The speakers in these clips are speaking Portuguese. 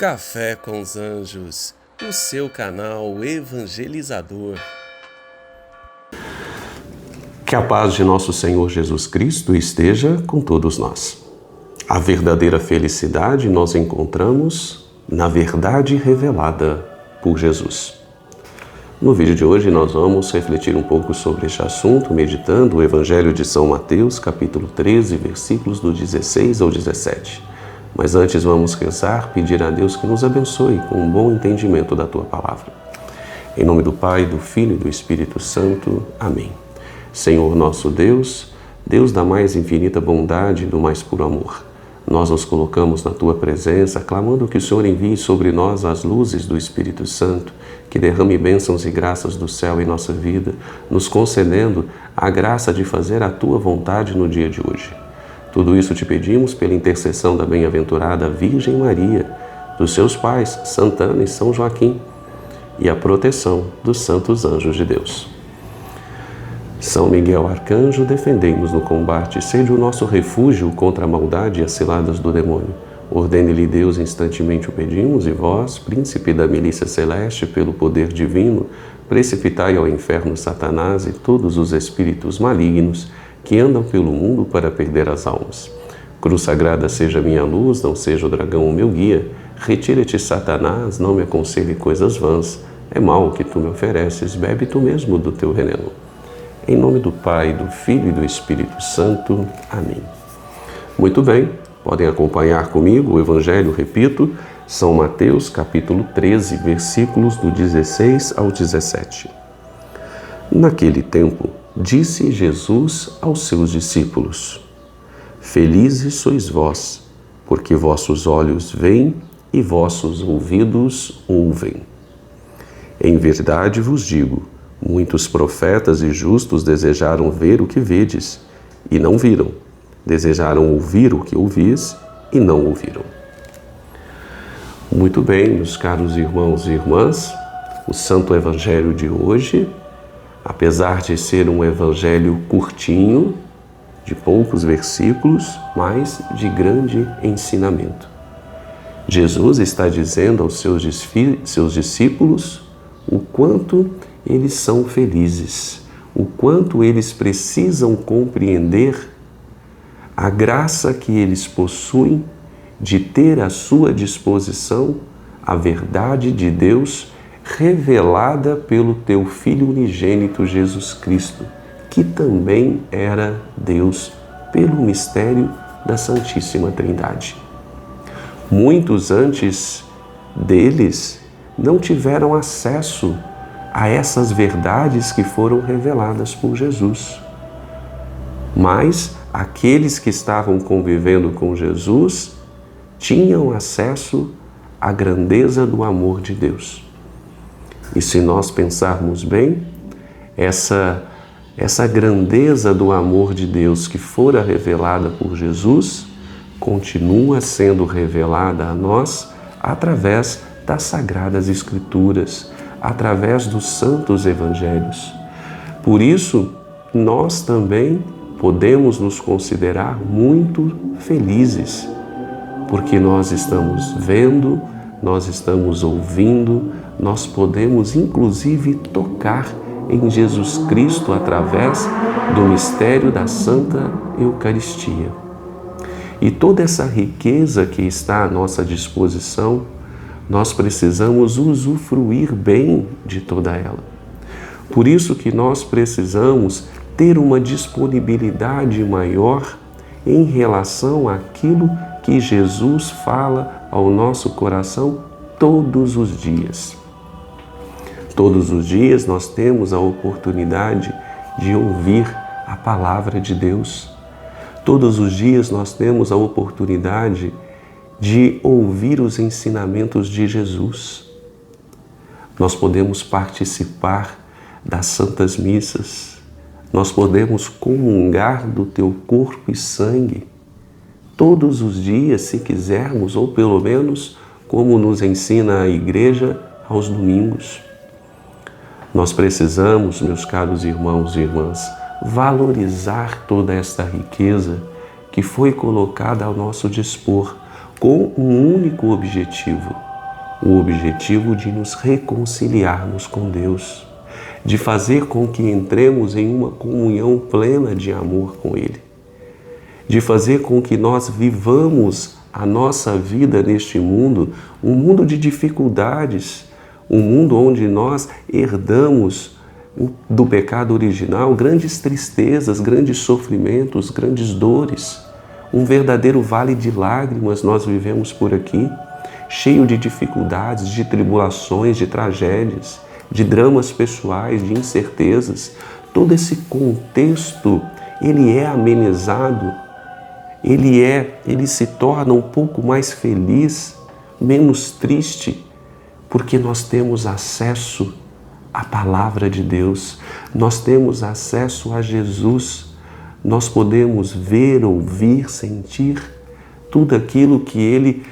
Café com os Anjos, o seu canal evangelizador. Que a paz de nosso Senhor Jesus Cristo esteja com todos nós. A verdadeira felicidade nós encontramos na verdade revelada por Jesus. No vídeo de hoje nós vamos refletir um pouco sobre este assunto, meditando o Evangelho de São Mateus, capítulo 13, versículos do 16 ao 17. Mas antes vamos rezar, pedir a Deus que nos abençoe com um bom entendimento da Tua Palavra. Em nome do Pai, do Filho e do Espírito Santo. Amém. Senhor nosso Deus, Deus da mais infinita bondade e do mais puro amor, nós nos colocamos na Tua presença, clamando que o Senhor envie sobre nós as luzes do Espírito Santo, que derrame bênçãos e graças do céu em nossa vida, nos concedendo a graça de fazer a Tua vontade no dia de hoje. Tudo isso te pedimos pela intercessão da bem-aventurada Virgem Maria, dos seus pais, Santana e São Joaquim, e a proteção dos santos anjos de Deus. São Miguel Arcanjo, defendei-nos no combate, sede o nosso refúgio contra a maldade e as ciladas do demônio. Ordene-lhe Deus, instantemente o pedimos, e vós, príncipe da milícia celeste, pelo poder divino, precipitai ao inferno Satanás e todos os espíritos malignos que andam pelo mundo para perder as almas. Cruz sagrada seja minha luz, não seja o dragão o meu guia. Retira-te, Satanás, não me aconselhe coisas vãs. É mal o que tu me ofereces, bebe tu mesmo do teu veneno. Em nome do Pai, do Filho e do Espírito Santo. Amém. Muito bem, podem acompanhar comigo o Evangelho, repito, São Mateus, capítulo 13, versículos do 16 ao 17. Naquele tempo, disse Jesus aos seus discípulos: Felizes sois vós, porque vossos olhos veem e vossos ouvidos ouvem. Em verdade vos digo, muitos profetas e justos desejaram ver o que vedes, e não viram. Desejaram ouvir o que ouvis, e não ouviram. Muito bem, meus caros irmãos e irmãs, o Santo Evangelho de hoje, apesar de ser um evangelho curtinho, de poucos versículos, mas de grande ensinamento. Jesus está dizendo aos seus discípulos o quanto eles são felizes, o quanto eles precisam compreender a graça que eles possuem de ter à sua disposição a verdade de Deus revelada pelo teu Filho unigênito Jesus Cristo, que também era Deus pelo mistério da Santíssima Trindade. Muitos antes deles não tiveram acesso a essas verdades que foram reveladas por Jesus. Mas aqueles que estavam convivendo com Jesus tinham acesso à grandeza do amor de Deus. E se nós pensarmos bem, essa grandeza do amor de Deus que fora revelada por Jesus, continua sendo revelada a nós através das Sagradas Escrituras, através dos Santos Evangelhos. Por isso, nós também podemos nos considerar muito felizes, porque nós estamos vendo, nós estamos ouvindo, nós podemos inclusive tocar em Jesus Cristo através do mistério da Santa Eucaristia. E toda essa riqueza que está à nossa disposição, nós precisamos usufruir bem de toda ela. Por isso que nós precisamos ter uma disponibilidade maior em relação àquilo que Jesus fala ao nosso coração todos os dias. Todos os dias nós temos a oportunidade de ouvir a palavra de Deus. Todos os dias nós temos a oportunidade de ouvir os ensinamentos de Jesus. Nós podemos participar das santas missas. Nós podemos comungar do teu corpo e sangue todos os dias, se quisermos, ou pelo menos como nos ensina a Igreja aos domingos. Nós precisamos, meus caros irmãos e irmãs, valorizar toda esta riqueza que foi colocada ao nosso dispor com um único objetivo: o objetivo de nos reconciliarmos com Deus, de fazer com que entremos em uma comunhão plena de amor com Ele, de fazer com que nós vivamos a nossa vida neste mundo, um mundo de dificuldades, um mundo onde nós herdamos do pecado original grandes tristezas, grandes sofrimentos, grandes dores. Um verdadeiro vale de lágrimas nós vivemos por aqui, cheio de dificuldades, de tribulações, de tragédias, de dramas pessoais, de incertezas. Todo esse contexto, ele é amenizado, ele se torna um pouco mais feliz, menos triste, porque nós temos acesso à palavra de Deus, nós temos acesso a Jesus, nós podemos ver, ouvir, sentir tudo aquilo que Ele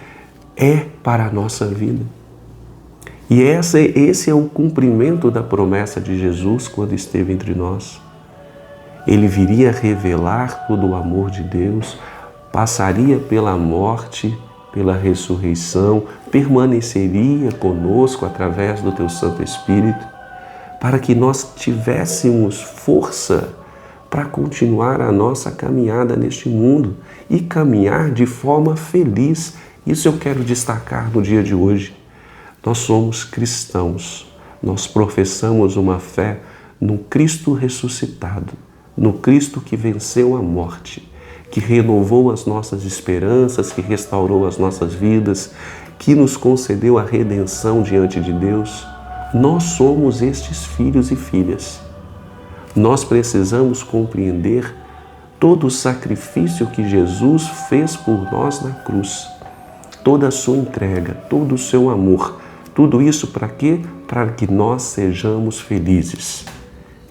é para a nossa vida. E esse é o cumprimento da promessa de Jesus quando esteve entre nós. Ele viria revelar todo o amor de Deus, passaria pela morte, pela ressurreição, permaneceria conosco através do Teu Santo Espírito, para que nós tivéssemos força para continuar a nossa caminhada neste mundo e caminhar de forma feliz. Isso eu quero destacar no dia de hoje. Nós somos cristãos, nós professamos uma fé no Cristo ressuscitado, no Cristo que venceu a morte, que renovou as nossas esperanças, que restaurou as nossas vidas, que nos concedeu a redenção diante de Deus. Nós somos estes filhos e filhas. Nós precisamos compreender todo o sacrifício que Jesus fez por nós na cruz, toda a sua entrega, todo o seu amor. Tudo isso para quê? Para que nós sejamos felizes.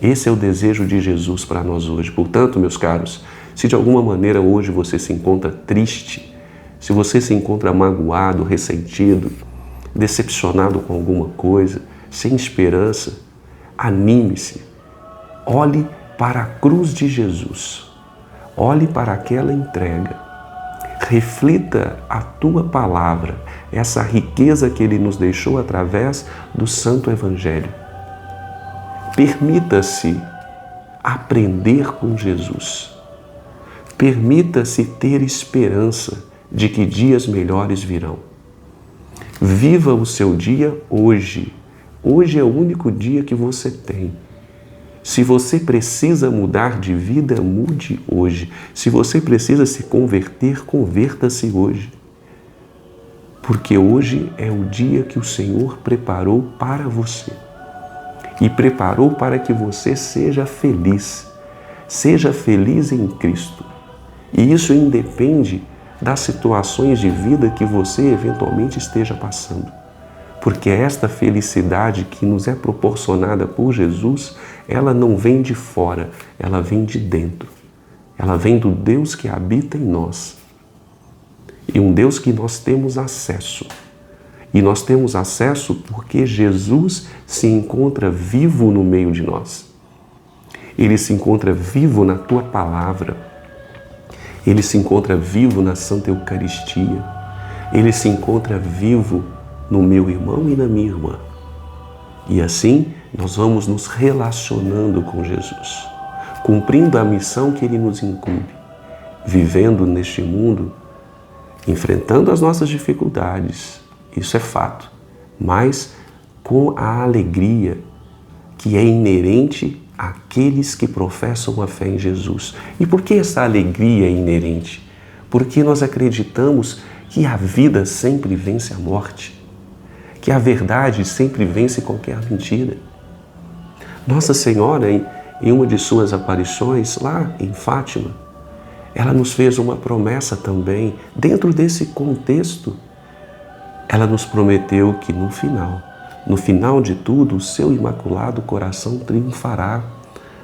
Esse é o desejo de Jesus para nós hoje. Portanto, meus caros, se de alguma maneira hoje você se encontra triste, se você se encontra magoado, ressentido, decepcionado com alguma coisa, sem esperança, anime-se. Olhe para a cruz de Jesus. Olhe para aquela entrega. Reflita a tua palavra, essa riqueza que Ele nos deixou através do Santo Evangelho. Permita-se aprender com Jesus. Permita-se ter esperança de que dias melhores virão. Viva o seu dia hoje. Hoje é o único dia que você tem. Se você precisa mudar de vida, mude hoje. Se você precisa se converter, converta-se hoje. Porque hoje é o dia que o Senhor preparou para você. E preparou para que você seja feliz. Seja feliz em Cristo. E isso independe das situações de vida que você eventualmente esteja passando. Porque esta felicidade que nos é proporcionada por Jesus, ela não vem de fora, ela vem de dentro. Ela vem do Deus que habita em nós. E um Deus que nós temos acesso. E nós temos acesso porque Jesus se encontra vivo no meio de nós. Ele se encontra vivo na tua palavra. Ele se encontra vivo na Santa Eucaristia. Ele se encontra vivo no meu irmão e na minha irmã. E assim nós vamos nos relacionando com Jesus, cumprindo a missão que Ele nos incumbe, vivendo neste mundo, enfrentando as nossas dificuldades, isso é fato, mas com a alegria que é inerente àqueles que professam a fé em Jesus. E por que essa alegria é inerente? Porque nós acreditamos que a vida sempre vence a morte, que a verdade sempre vence qualquer mentira. Nossa Senhora, em uma de suas aparições lá em Fátima, ela nos fez uma promessa também. Dentro desse contexto, ela nos prometeu que no final de tudo, o seu imaculado coração triunfará.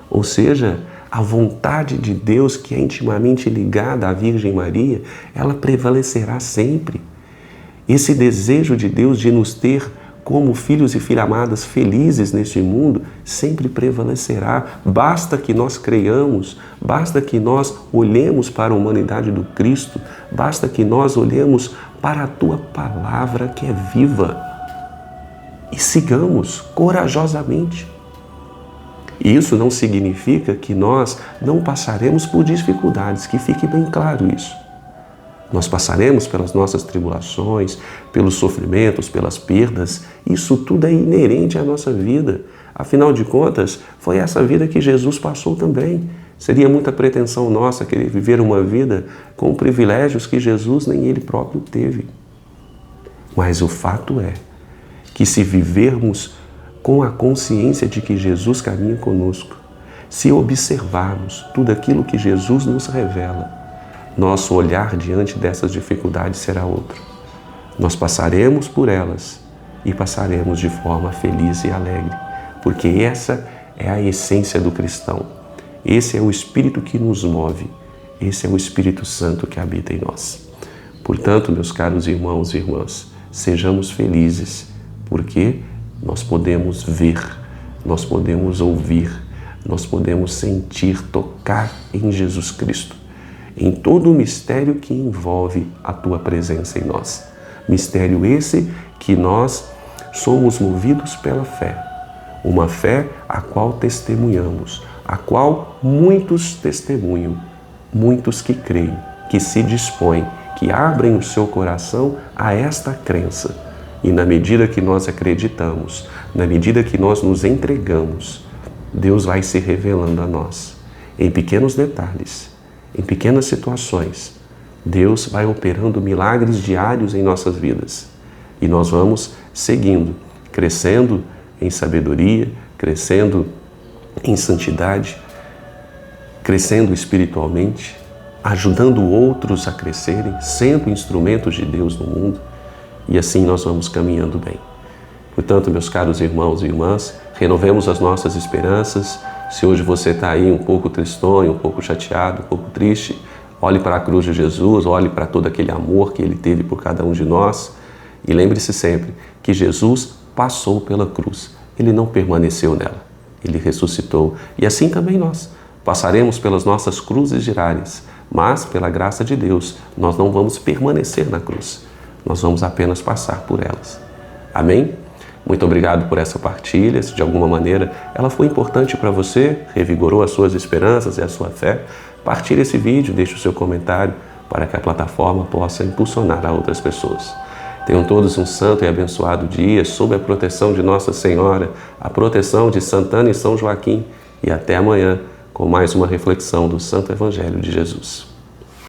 Ou seja, a vontade de Deus, que é intimamente ligada à Virgem Maria, ela prevalecerá sempre. Esse desejo de Deus de nos ter como filhos e filhas amadas felizes neste mundo sempre prevalecerá. Basta que nós creiamos, basta que nós olhemos para a humanidade do Cristo, basta que nós olhemos para a Tua palavra que é viva. e sigamos corajosamente. E isso não significa que nós não passaremos por dificuldades, que fique bem claro isso. Nós passaremos pelas nossas tribulações, pelos sofrimentos, pelas perdas. Isso tudo é inerente à nossa vida. Afinal de contas, foi essa vida que Jesus passou também. Seria muita pretensão nossa querer viver uma vida com privilégios que Jesus nem Ele próprio teve. Mas o fato é que se vivermos com a consciência de que Jesus caminha conosco, se observarmos tudo aquilo que Jesus nos revela, nosso olhar diante dessas dificuldades será outro. Nós passaremos por elas e passaremos de forma feliz e alegre, porque essa é a essência do cristão. Esse é o Espírito que nos move, esse é o Espírito Santo que habita em nós. Portanto, meus caros irmãos e irmãs, sejamos felizes, porque nós podemos ver, nós podemos ouvir, nós podemos sentir, tocar em Jesus Cristo, em todo o mistério que envolve a tua presença em nós. Mistério esse que nós somos movidos pela fé, uma fé a qual testemunhamos, a qual muitos testemunham, muitos que creem, que se dispõem, que abrem o seu coração a esta crença. E na medida que nós acreditamos, na medida que nós nos entregamos, Deus vai se revelando a nós. Em pequenos detalhes, em pequenas situações, Deus vai operando milagres diários em nossas vidas. E nós vamos seguindo, crescendo em sabedoria, crescendo em santidade, crescendo espiritualmente, ajudando outros a crescerem, sendo instrumentos de Deus no mundo. E assim nós vamos caminhando bem. Portanto, meus caros irmãos e irmãs, renovemos as nossas esperanças. Se hoje você está aí um pouco tristonho, um pouco chateado, um pouco triste, olhe para a cruz de Jesus, olhe para todo aquele amor que Ele teve por cada um de nós. E lembre-se sempre que Jesus passou pela cruz. Ele não permaneceu nela. Ele ressuscitou. E assim também nós. Passaremos pelas nossas cruzes diárias, mas, pela graça de Deus, nós não vamos permanecer na cruz. Nós vamos apenas passar por elas. Amém? Muito obrigado por essa partilha. Se de alguma maneira ela foi importante para você, revigorou as suas esperanças e a sua fé, partilhe esse vídeo, deixe o seu comentário para que a plataforma possa impulsionar a outras pessoas. Tenham todos um santo e abençoado dia, sob a proteção de Nossa Senhora, a proteção de Santana e São Joaquim. E até amanhã com mais uma reflexão do Santo Evangelho de Jesus.